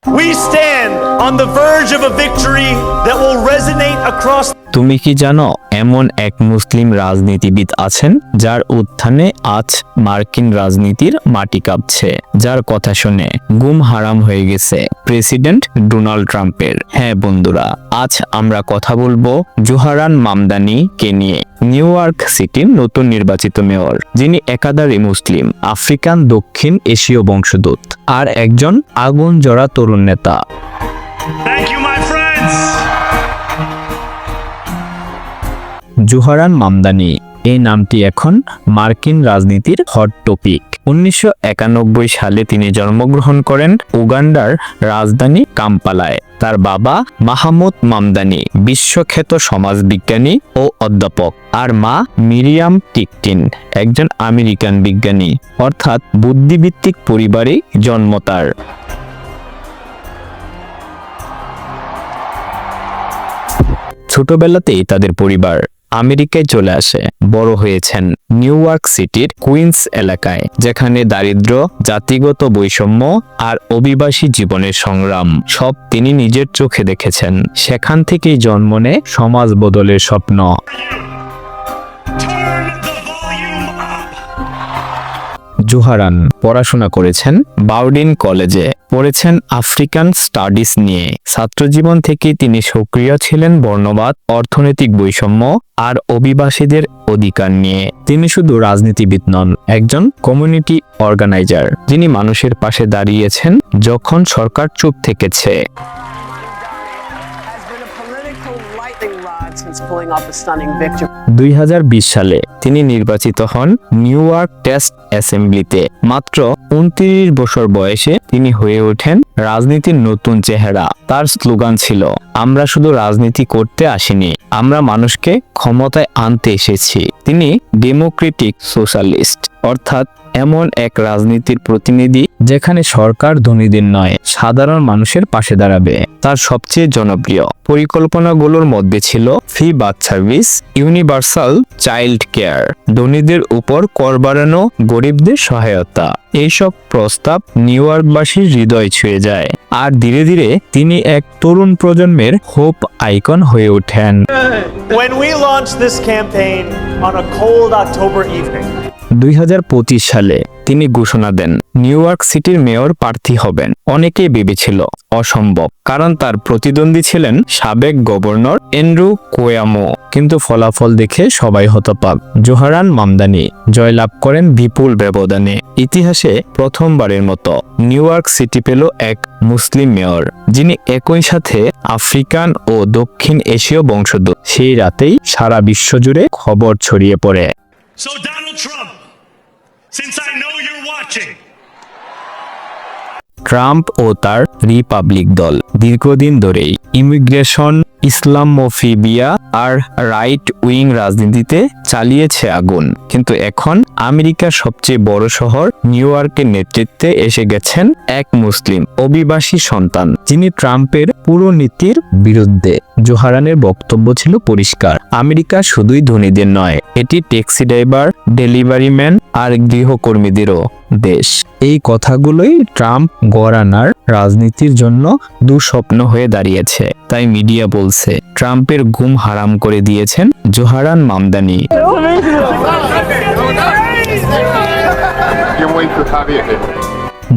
We stand on the verge of a victory that will resonate across. তুমি কি জানো এমন এক মুসলিম রাজনীতিবিদ আছেন যার উত্থানে আজ মার্কিন রাজনীতির মাটি কাঁপছে, যার কথা শুনে গুম হারাম হয়ে গেছে প্রেসিডেন্ট ডোনাল্ড ট্রাম্পের। হ্যাঁ বন্ধুরা, আজ আমরা কথা বলবো জোহরান মামদানিকে নিয়ে, নিউ ইয়র্ক সিটির নতুন নির্বাচিত মেয়র, যিনি একাধারে মুসলিম, আফ্রিকান, দক্ষিণ এশীয় বংশোদ্ভূত আর একজন আগুন জড়া তরুণ নেতা। Thank you, my friends. Zohran Mamdani এই নামটি এখন মার্কিন রাজনীতির হট টপিক। 1991 সালে তিনি জন্মগ্রহণ করেন উগান্ডার রাজধানী কাম্পালায়। তার বাবা মাহমুদ মামদানি বিশ্বখ্যাত সমাজবিজ্ঞানী ও অধ্যাপক, আর মা মিরিয়াম টিকটিন একজন আমেরিকান বিজ্ঞানী, অর্থাৎ বুদ্ধিভিত্তিক পরিবারে জন্ম তার। ছোটবেলাতেই তাদের পরিবার আমেরিকায় চলে আসে। বড় হয়েছেন নিউ ইয়র্ক সিটির কুইন্স এলাকায়, যেখানে দারিদ্র্য, জাতিগত বৈষম্য আর অভিবাসী জীবনের সংগ্রাম সব তিনি নিজের চোখে দেখেছেন। সেখান থেকেই জন্ম নেয় সমাজ বদলের স্বপ্ন। Turn the volume up. Zohran পড়াশোনা করেছেন বাউডিন কলেজে, পড়েছেন আফ্রিকান স্টাডিজ নিয়ে। ছাত্রজীবন থেকে তিনি সক্রিয় ছিলেন বর্ণবাদ, অর্থনৈতিক বৈষম্য আর অভিবাসীদের অধিকার নিয়ে। তিনি শুধু রাজনীতিবিদ নন, একজন কমিউনিটি অর্গানাইজার, যিনি মানুষের পাশে দাঁড়িয়েছেন যখন সরকার চুপ থেকেছে। Has been a political lightning rod since pulling off a stunning victory. 2020 সালে তিনি নির্বাচিত হন নিউ ইয়র্ক টেস্ট অ্যাসেম্বলিতে। মাত্র 29 বছর বয়সে তিনি হয়ে ওঠেন রাজনীতির নতুন চেহারা। তার স্লোগান ছিল, আমরা শুধু রাজনীতি করতে আসিনি, আমরা মানুষকে ক্ষমতায় আনতে এসেছি। তিনি ডেমোক্রেটিক সোশ্যালিস্ট, অর্থাৎ এমন এক রাজনীতির প্রতিনিধি যেখানে সরকার ধনীদের নয়, সাধারণ মানুষের পাশে দাঁড়াবে। তার সবচেয়ে জনপ্রিয় পরিকল্পনাগুলোর মধ্যে ছিল free bath service, universal child care, ধনীদের উপর কর বাড়ানো, গরিবদের সহায়তা। এইসব প্রস্তাব নিউ ইয়র্কবাসীর হৃদয় ছুঁয়ে যায়, আর ধীরে ধীরে তিনি এক তরুণ প্রজন্মের হোপ আইকন হয়ে ওঠেন। When we launched this campaign on a cold October evening, 2025 সালে তিনি ঘোষণা দেন নিউ ইয়র্ক সিটির মেয়র প্রার্থী হবেন। অনেকেই ভেবেছিল অসম্ভব, কারণ তার প্রতিদ্বন্দ্বী ছিলেন সাবেক গভর্নর অ্যান্ড্রু কুয়ামো। কিন্তু ফলাফল দেখে সবাই হতবাক। জোহরান মামদানি জয়লাভ করেন বিপুল ব্যবধানে। ইতিহাসে প্রথমবারের মতো নিউ ইয়র্ক সিটি পেল এক মুসলিম মেয়র, যিনি একই সাথে আফ্রিকান ও দক্ষিণ এশীয় বংশোদ্ভূত। সেই রাতেই সারা বিশ্বজুড়ে খবর ছড়িয়ে পড়ে। so Donald Trump, since I know you're watching, Trump ও তার রিপাবলিক দল দীর্ঘদিন ধরেই ইমিগ্রেশন, ইসলামোফোবিয়া আর রাইট উইং রাজনীতিতে চালিয়েছে আগুন। কিন্তু এখন আমেরিকার সবচেয়ে বড় শহর নিউ ইয়র্কের নেতৃত্বে এসে গেছেন এক মুসলিম অভিবাসী সন্তান, যিনি ট্রাম্পের পুরো নীতির বিরুদ্ধে। জোহরানের বক্তব্য ছিল পরিষ্কার, আমেরিকা শুধুই ধনীদের নয়, এটি ট্যাক্সি ড্রাইভার, ডেলিভারি ম্যান আর গৃহকর্মীদেরও দেশ। এই কথাগুলোই ট্রাম্প ঘরানার রাজনীতির জন্য দুঃস্বপ্ন হয়ে দাঁড়িয়েছে। তাই মিডিয়া বলছে ট্রাম্পের ঘুম হারাম করে দিয়েছেন জোহরান মামদানি।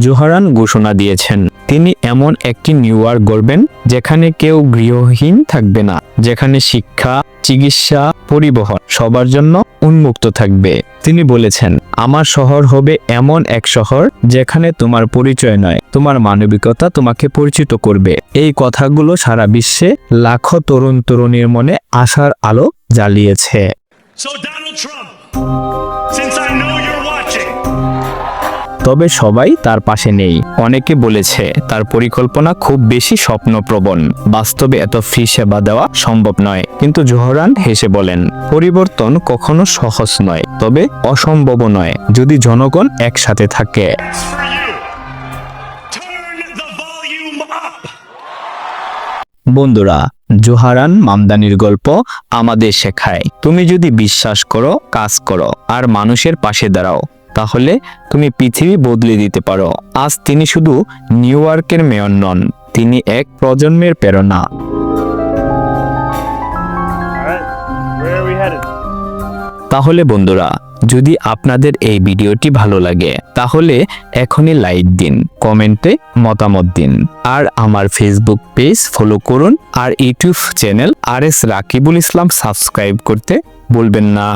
জোহরান ঘোষণা দিয়েছেন তিনি এমন একটি নিউ ইয়র্ক গড়বেন যেখানে কেউ গৃহহীন থাকবে না, যেখানে শিক্ষা, চিকিৎসা, পরিবহন সবার জন্য উন্মুক্ত থাকবে। তিনি বলেছেন, আমার শহর হবে এমন এক শহর যেখানে তোমার পরিচয় নয়, তোমার মানবিকতা তোমাকে পরিচিত করবে। এই কথাগুলো সারা বিশ্বে লাখো তরুণ তরুণীর মনে আশার আলো জ্বালিয়েছে। so Donald Trump, since I know you're watching, তবে সবাই তার পাশে নেই। অনেকে বলেছে তার পরিকল্পনা খুব বেশি স্বপ্নপ্রবণ, বাস্তবে এত ফ্রি সেবা দেওয়া সম্ভব নয়। কিন্তু জোহরান হেসে বলেন, পরিবর্তন কখনো সহজ নয়, তবে অসম্ভব নয় যদি জনগণ একসাথে থাকে। it's for you. Turn the volume up. বন্ধুরা, জোহরান মামদানির গল্প আমাদের শেখায়, তুমি যদি বিশ্বাস করো, কাজ করো আর মানুষের পাশে দাঁড়াও, তাহলে তুমি পৃথিবী বদলে দিতে পারো। আজ তিনি শুধু নিউ ইয়র্কের মেয়র নন, তিনি এক প্রজন্মের প্রেরণা। All right, where are we headed? তাহলে বন্ধুরা, যদি আপনাদের এই ভিডিওটি ভালো লাগে তাহলে এখনই লাইক দিন, কমেন্টে মতামত দিন, আর আমার ফেসবুক পেজ ফলো করুন, আর ইউটিউব চ্যানেল RS রাকিবুল ইসলাম সাবস্ক্রাইব করতে ভুলবেন না।